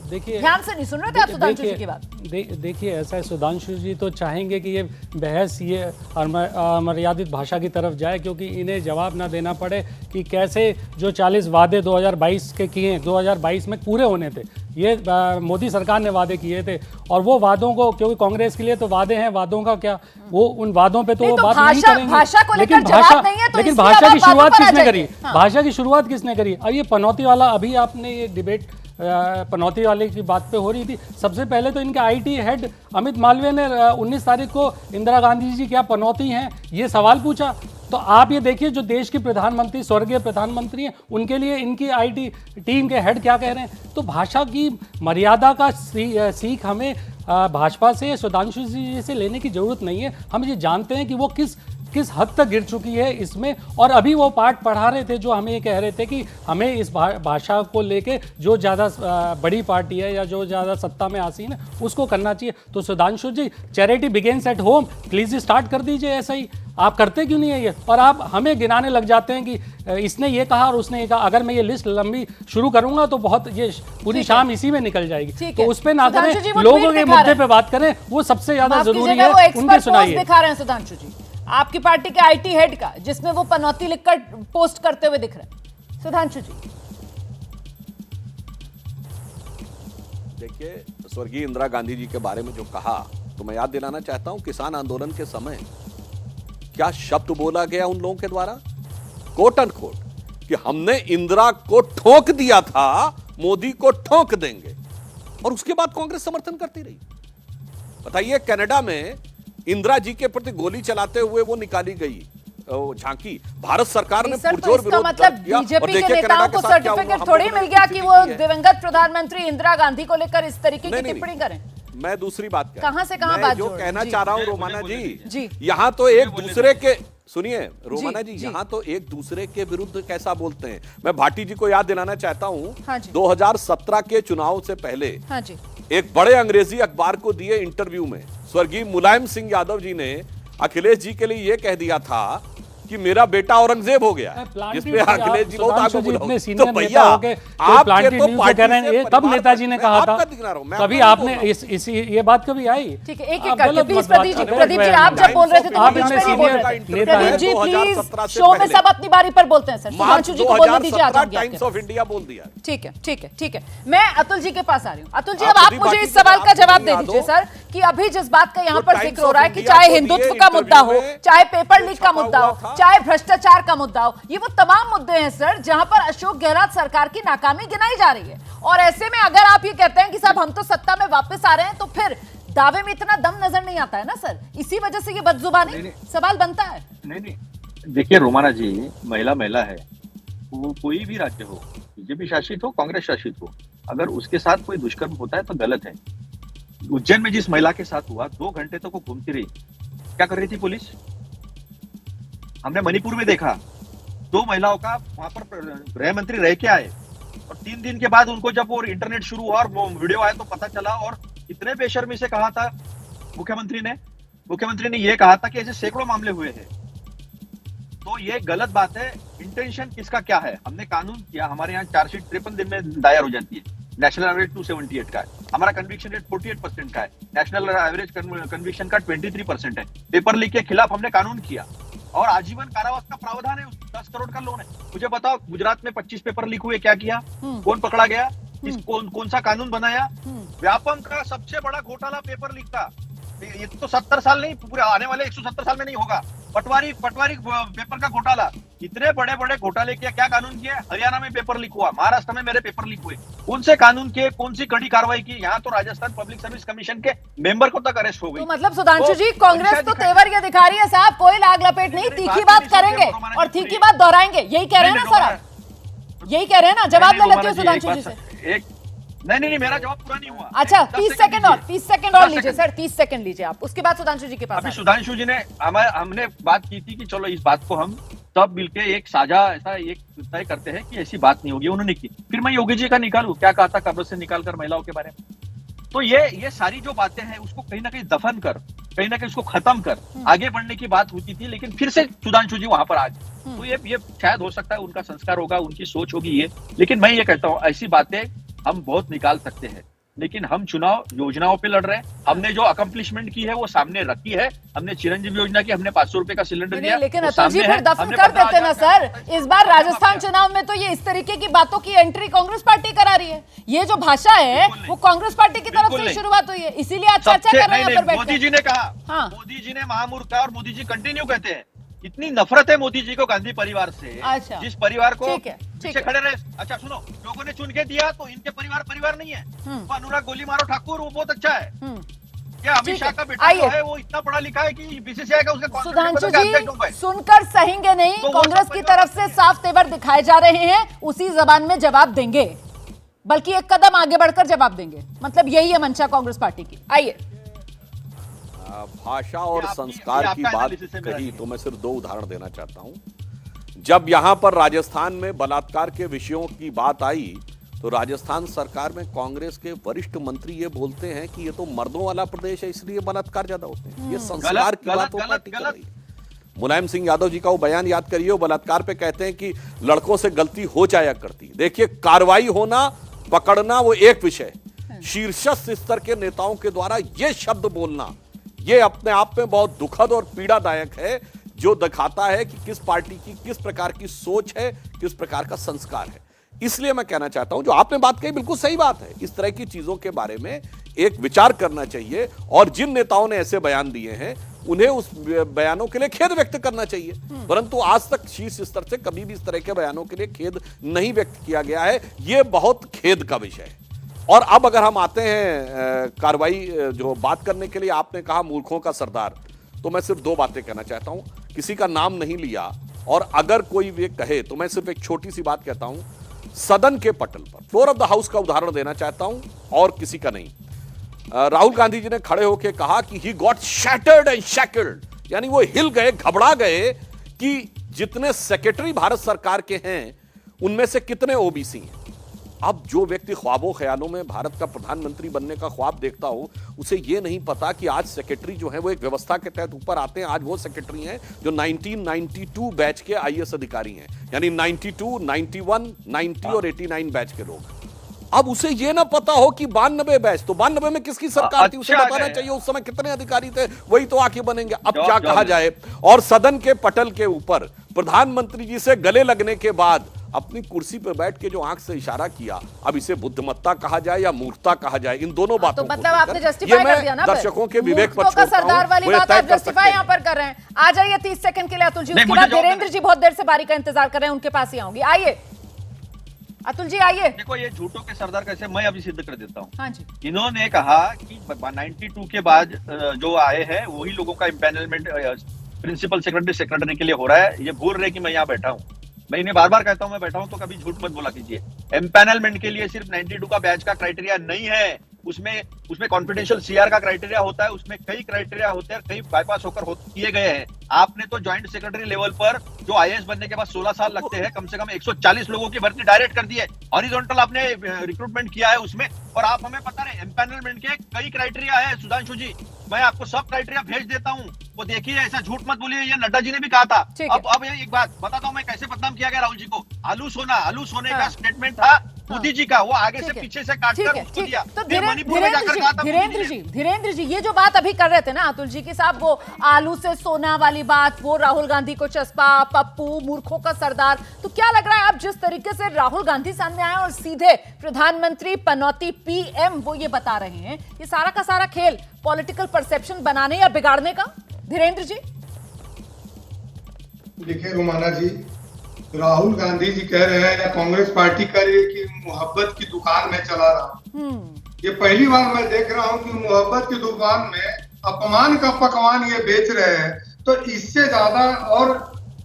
देखिए, ध्यान से नहीं सुन रहे थे आप सुधांशु जी की बात। देखिए ऐसा है, सुधांशु जी तो चाहेंगे कि ये बहस ये अमर्यादित भाषा की तरफ जाए, क्योंकि इन्हें जवाब ना देना पड़े कि कैसे जो 40 वादे 2022 के किए 2022 में पूरे होने थे। ये मोदी सरकार ने वादे किए थे, और वो वादों को, क्योंकि कांग्रेस के लिए तो वादे हैं, वादों का क्या, वो उन वादों पे तो वो बात नहीं करेंगे। भाषा को लेकर जवाब नहीं है, तो लेकिन भाषा की शुरुआत किसने करी? भाषा की शुरुआत किसने करी? अब ये पनौती वाला, अभी आपने ये डिबेट पनौती वाले की बात पे हो रही थी। सबसे पहले तो इनके आईटी हेड अमित मालवीय ने 19 तारीख को इंदिरा गांधी जी क्या पनौती हैं ये सवाल पूछा। तो आप ये देखिए, जो देश की प्रधानमंत्री, स्वर्गीय प्रधानमंत्री हैं, उनके लिए इनकी आईटी टीम के हेड क्या कह रहे हैं। तो भाषा की मर्यादा का सीख हमें भाजपा से, सुधांशु जी से लेने की जरूरत नहीं है। हम ये जानते हैं कि वो किस हद तक गिर चुकी है इसमें, और अभी वो पाठ पढ़ा रहे थे जो हमें ये कह रहे थे कि हमें इस भाषा को लेके जो ज़्यादा बड़ी पार्टी है या जो ज़्यादा सत्ता में आसीन है उसको करना चाहिए। तो Sudhanshu ji, charity begins at home, please start कर दीजिए ऐसा ही। आप करते क्यों नहीं है ये? और आप हमें गिनाने लग जाते हैं कि इसने ये कहा और उसने ये कहा। अगर मैं ये लिस्ट लंबी शुरू करूंगा तो बहुत, ये पूरी शाम इसी में निकल जाएगी। तो उस पर ना करें, लोगों के मुद्दे पे बात करें, वो सबसे ज्यादा जरूरी है, उनके सुनाइए। दिखा रहे हैं सुधांशु जी आपकी पार्टी के आईटी हेड का, जिसमें वो पनौती लिखकर पोस्ट करते हुए दिख रहे हैं। सुधांशु जी देखिए, स्वर्गीय इंदिरा गांधी जी के बारे में जो कहा, तो मैं याद दिलाना चाहता हूं, किसान आंदोलन के समय क्या शब्द बोला गया उन लोगों के द्वारा, कोट एंड कोट, कि हमने इंदिरा को ठोक दिया था, मोदी को ठोक देंगे, और उसके बाद कांग्रेस समर्थन करती रही। बताइए, कनाडा में इंदिरा जी के प्रति गोली चलाते हुए वो निकाली गई झांकी, भारत सरकार ने पुरजोर विरोध मतलब बीजेपी के नेताओं को सर्टिफिकेट थोड़ी मिल गया कि वो दिवंगत प्रधानमंत्री इंदिरा गांधी को लेकर इस तरीके की टिप्पणी करें। मैं दूसरी बात कहां से कहां बात जो कहना चाह रहा हूं रोमाना जी, यहाँ तो एक दूसरे के, सुनिए रोमाना जी, यहाँ तो एक दूसरे के विरुद्ध कैसा बोलते हैं। मैं भाटी जी को याद दिलाना चाहता हूँ, 2017 के चुनाव से पहले एक बड़े अंग्रेजी अखबार को दिए इंटरव्यू में स्वर्गीय मुलायम सिंह यादव जी ने अखिलेश जी के लिए यह कह दिया था कि मेरा बेटा औरंगजेब हो गया, जिसपे अखिलेश जी बहुत आगे बढ़े। तो भैया आपके तो पार्टी कब नेताजी ने कहा था, कभी आपने ये बात कभी आई? ठीक है, एक एक करके प्लीज प्रदीप जी आप जब बोल रहे थे तो आप इसमें नहीं बोल रहे थे। प्रदीप जी प्लीज, शो में सब अपनी बारी पर बोलते हैं सर। सुधांशु जी को बोलने दीजिए, टाइम्स ऑफ इंडिया बोल दिया। ठीक है ठीक है ठीक है, मैं अतुल जी के पास आ रही हूँ। अतुल जी, अब आप मुझे इस सवाल का जवाब दे दीजिए सर, कि अभी जिस बात का यहाँ पर जिक्र हो रहा है कि चाहे हिंदुत्व का मुद्दा हो, चाहे पेपर लीक का मुद्दा हो, चाहे भ्रष्टाचार का मुद्दा हो, ये वो तमाम मुद्दे हैं सर जहां पर अशोक गहलोत सरकार की नाकामी गिनाई जा रही है। और ऐसे में अगर आप ये कहते हैं कि साहब हम तो सत्ता में वापस आ रहे हैं, तो फिर दावे में इतना दम नजर नहीं आता है ना सर। इसी वजह से ये बदजुबानी सवाल बनता है। नहीं, देखिए रोमाना जी, महिला है, वो कोई भी राज्य हो, बीजेपी शासित हो, कांग्रेस शासित हो, अगर उसके साथ कोई दुष्कर्म होता है तो गलत है। उज्जैन में जिस महिला के साथ हुआ, 2 घंटे तक वो घूमती रही, क्या कर रही थी पुलिस? हमने मणिपुर में देखा, 2 महिलाओं का वहां पर गृह मंत्री रह के आए, और 3 दिन के बाद उनको जब वो इंटरनेट शुरू हुआ और वो वीडियो आया तो पता चला। और इतने बेशर्मी से कहा था मुख्यमंत्री ने ये कहा था कि ऐसे सैकड़ों मामले हुए हैं। तो ये गलत बात है। इंटेंशन किसका क्या है? हमने कानून किया, हमारे यहाँ चार्जशीट 53 दिन में दायर हो जाती है, नेशनल एवरेज 278 का है, हमारा कन्विक्शन रेट 48% का है, नेशनल एवरेज कन्विक्शन का 23% है। पेपर लीक के खिलाफ हमने कानून किया, और आजीवन कारावास का प्रावधान है, 10 करोड़ का लोन है। मुझे बताओ, गुजरात में 25 पेपर लीक हुए, क्या किया? कौन पकड़ा गया? कौन सा कानून बनाया? व्यापम का सबसे बड़ा घोटाला पेपर लीक का, ये तो 70 साल नहीं, पूरे आने वाले 170 साल में नहीं होगा। पटवारी पेपर का घोटाला, इतने बड़े बड़े घोटाले किया, क्या कानून किया? हरियाणा में पेपर लीक हुआ, महाराष्ट्र में मेरे पेपर लीक हुए, कौन से कानून के, कौन सी कड़ी कार्रवाई की? यहाँ तो राजस्थान पब्लिक सर्विस कमीशन के मेंबर को तक अरेस्ट हो गई। तो मतलब सुधांशु जी, कांग्रेस तो तेवर ये दिखा रही है साहब, कोई लाग लपेट नहीं, तीखी बात करेंगे और तीखी बात दोहराएंगे, यही कह रहे हैं ना सर आप? यही कह रहे हैं ना? जवाब ले लेते हो सुधांशु जी से। नहीं, मेरा जवाब पूरा नहीं हुआ। अच्छा, 30 सेकंड और लीजिए सर, 30 सेकंड लीजिए आप, उसके बाद सुधांशु जी के पास। अभी सुधांशु जी ने हमने बात की थी कि चलो इस बात को हम सब मिलके एक साझा ऐसा एक तय करते हैं कि ऐसी बात नहीं होगी, उन्होंने की। फिर मैं योगी जी का निकालूं, क्या कहा था कब्र से निकालकर महिलाओं के बारे में। तो ये सारी जो बातें हैं उसको कहीं ना कहीं दफन कर, कहीं ना कहीं उसको खत्म कर आगे बढ़ने की बात होती थी, लेकिन फिर से सुधांशु जी वहां पर आ गए। तो ये शायद हो सकता है उनका संस्कार होगा, उनकी सोच होगी ये, लेकिन मैं ये कहता हूँ ऐसी बातें हम बहुत निकाल सकते हैं। लेकिन हम चुनाव योजनाओं पे लड़ रहे हैं। हमने जो अकम्प्लिशमेंट की है वो सामने रखी है। हमने चिरंजीवी योजना की, हमने 500 रुपए का सिलेंडर दिया। लेकिन वो अतुल जी सामने फिर है। दफन हमने कर 15,000 देते ना सर। इस बार राजस्थान चुनाव में तो ये इस तरीके की बातों की एंट्री कांग्रेस पार्टी करा रही है। ये जो भाषा है वो कांग्रेस पार्टी की तरफ से शुरुआत हुई है, इसीलिए आज चर्चा कर रहे हैं यहाँ पर बैठ मोदी जी ने कहा, हाँ। मोदी जी ने महामूर्ख कहा और मोदी जी कंटिन्यू कहते हैं। इतनी नफरत है मोदी जी को गांधी परिवार से, अच्छा। जिस परिवार को ठीक है, पीछे खड़े रहे। अच्छा सुनो, लोगों ने चुन के दिया तो इनके परिवार नहीं है। वो अनुराग गोली मारो ठाकुर वो बहुत अच्छा है। क्या अमित शाह का बेटा जो है वो इतना पढ़ा लिखा है कि बीसीसीआई का उसका सुधांशु जी सुनकर सहेंगे नहीं, कांग्रेस की तरफ से साफ तेवर दिखाए जा रहे हैं, उसी जबान में जवाब देंगे, बल्कि एक कदम आगे बढ़कर जवाब देंगे। मतलब यही है मंशा कांग्रेस पार्टी की। आइए, भाषा और संस्कार की बात कही तो मैं सिर्फ 2 उदाहरण देना चाहता हूं। जब यहां पर राजस्थान में बलात्कार के विषयों की बात आई तो राजस्थान सरकार में कांग्रेस के वरिष्ठ मंत्री ये बोलते हैं कि ये तो मर्दों वाला प्रदेश है इसलिए बलात्कार ज्यादा होते हैं। ये संस्कार की बातों पर टिक रही है। मुलायम सिंह यादव जी का वो बयान याद करिए, वो बलात्कार पे कहते हैं कि लड़कों से गलती हो जाया करती। देखिए, कार्रवाई होना, पकड़ना वो एक विषय, शीर्षस्थ स्तर के नेताओं के द्वारा ये शब्द बोलना ये अपने आप में बहुत दुखद और पीड़ादायक है, जो दिखाता है कि किस पार्टी की किस प्रकार की सोच है, किस प्रकार का संस्कार है। इसलिए मैं कहना चाहता हूं, जो आपने बात कही बिल्कुल सही बात है, इस तरह की चीजों के बारे में एक विचार करना चाहिए और जिन नेताओं ने ऐसे बयान दिए हैं उन्हें उस बयानों के लिए खेद व्यक्त करना चाहिए। परंतु आज तक शीर्ष स्तर से कभी भी इस तरह के बयानों के लिए खेद नहीं व्यक्त किया गया है। यह बहुत खेद का विषय है। और अब अगर हम आते हैं कार्रवाई जो बात करने के लिए, आपने कहा मूर्खों का सरदार, तो मैं सिर्फ 2 बातें कहना चाहता हूं। किसी का नाम नहीं लिया और अगर कोई ये कहे तो मैं सिर्फ एक छोटी सी बात कहता हूं, सदन के पटल पर फ्लोर ऑफ द हाउस का उदाहरण देना चाहता हूं और किसी का नहीं। राहुल गांधी जी ने खड़े होकर कहा कि he got shattered and shackled, यानी वो हिल गए, घबरा गए कि जितने सेक्रेटरी भारत सरकार के हैं उनमें से कितने ओबीसी हैं। अब जो व्यक्ति ख्वाबों ख्यालों में भारत का प्रधानमंत्री बनने का ख्वाब देखता हो, उसे यह नहीं पता कि आज सेक्रेटरी जो है वो एक व्यवस्था के तहत ऊपर आते हैं। आज वो सेक्रेटरी हैं जो 1992 बैच के आईएएस अधिकारी हैं, यानी 92, 91, 90 और 89 बैच के लोग। अब उसे यह ना पता हो कि 92 बैच, तो 92 में किसकी सरकार थी, उसे बताना चाहिए उस समय कितने अधिकारी थे, वही तो आके बनेंगे। अब क्या कहा जाए। और सदन के पटल के ऊपर प्रधानमंत्री जी से गले लगने के बाद अपनी कुर्सी पर बैठ के जो आंख से इशारा किया, अब इसे बुद्धिमत्ता कहा जाए या मूर्खता कहा जाए, इन दोनों बातों तो मतलब आपने जस्टिफाई कर दिया ना, दर्शकों के विवेक पर छोड़ता हूं। सरदार वाली बात आप जस्टिफाई यहां पर कर रहे हैं। आ जाइए 30 सेकंड के लिए अतुल जी, उसके बाद धीरेन्द्र जी बहुत देर से बारी का इंतजार कर रहे हैं, उनके पास ही आऊंगी। आइए अतुल जी, आइए। देखो, ये झूठों के सरदार कैसे, मैं अभी सिद्ध कर देता हूँ। हाँ जी। इन्होंने कहा कि 92 के बाद जो आए हैं वही लोगों का इम्पैनलमेंट प्रिंसिपल सेक्रेटरी के लिए हो रहा है। ये भूल रहे कि मैं यहाँ बैठा हूँ। मैं इन्हें बार बार कहता हूं मैं बैठा हूं, तो कभी झूठ मत बोला कीजिए। एम्पैनलमेंट के लिए सिर्फ 92 का बैच का क्राइटेरिया नहीं है, उसमें कॉन्फिडेंशियल सीआर का क्राइटेरिया होता है, उसमें कई क्राइटेरिया होते हैं, कई बाईपास होकर किए गए हैं। आपने तो ज्वाइंट सेक्रेटरी लेवल पर जो आईएएस बनने के बाद 16 साल लगते हैं, कम से कम 140 लोगों की भर्ती डायरेक्ट कर दी है। हॉरिजॉन्टल आपने रिक्रूटमेंट किया है उसमें, और आप हमें पता नहीं एम्पैनलमेंट के कई क्राइटेरिया है। सुधांशु जी, मैं आपको सब क्राइटेरिया भेज देता हूँ, वो देखिए, ऐसा झूठ मत बोलिए। ये नड्डा जी ने भी कहा था। अब एक बात बताता हूँ मैं कैसे बदनाम किया गया राहुल जी को। आलू सोने का स्टेटमेंट था मोदी जी का, वो आगे से पीछे से काटकर उसको दिया। तो धीरेन्द्र जी ये जो बात अभी कर रहे थे ना अतुल जी की साहब, वो आलू से सोना वाली बात, वो राहुल गांधी को चस्पा, पप्पू, मूर्खों का सरदार, तो क्या लग रहा है आप जिस तरीके से राहुल गांधी सामने आए और सीधे प्रधानमंत्री पनौती पीएम वो ये बता रहे हैं, ये सारा का सारा खेल पॉलिटिकल परसेप्शन बनाने या बिगाड़ने का? धीरेन्द्र जी देखिए रुमाना जी, राहुल गांधी जी कह रहे हैं या कांग्रेस पार्टी कह रही है कि मोहब्बत की दुकान में चला रहा हूं। ये पहली बार मैं देख रहा हूं कि मोहब्बत की दुकान में अपमान का पकवान ये बेच रहे हैं, तो इससे ज्यादा और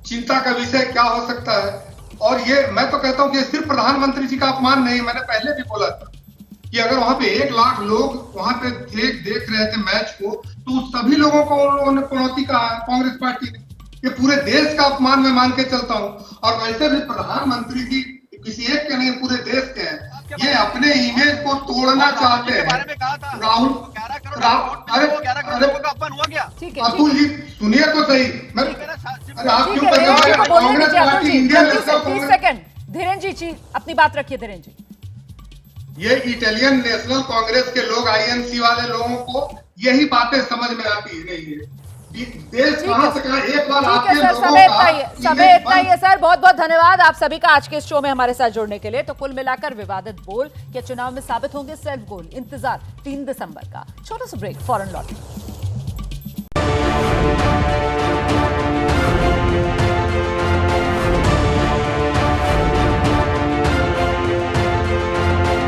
चिंता का विषय क्या हो सकता है। और ये मैं तो कहता हूं कि सिर्फ प्रधानमंत्री जी का अपमान नहीं, मैंने पहले भी बोला था कि अगर वहां पे 1 लाख लोग वहां पे देख रहे थे मैच को, तो सभी लोगों को उन लोगों ने पनौती कहा है कांग्रेस पार्टी ने। ये पूरे देश का अपमान मैं मान के चलता हूं। और वैसे भी प्रधानमंत्री जी किसी एक के नहीं, पूरे देश के हैं। ये अपने इमेज को तोड़ना चाहते हैं। राहुल, अतुल जी सुनिए तो सही, अरे आप क्यों कांग्रेस पार्टी इंडिया में 30 सेकंड। धीरेन्द्र जी अपनी बात रखिए। धीरेन्द्र जी ये इटालियन नेशनल कांग्रेस के लोग, आईएनसी वाले लोगों को यही बातें समझ में आती नहीं है। देश कहां से कहां एक बार ठीक है सर, समय इतना ही है सर। बहुत बहुत धन्यवाद आप सभी का आज के इस शो में हमारे साथ जुड़ने के लिए। तो कुल मिलाकर विवादित बोल क्या चुनाव में साबित होंगे सेल्फ गोल? इंतजार 3 दिसंबर का। छोटा सा ब्रेक, फौरन लौट।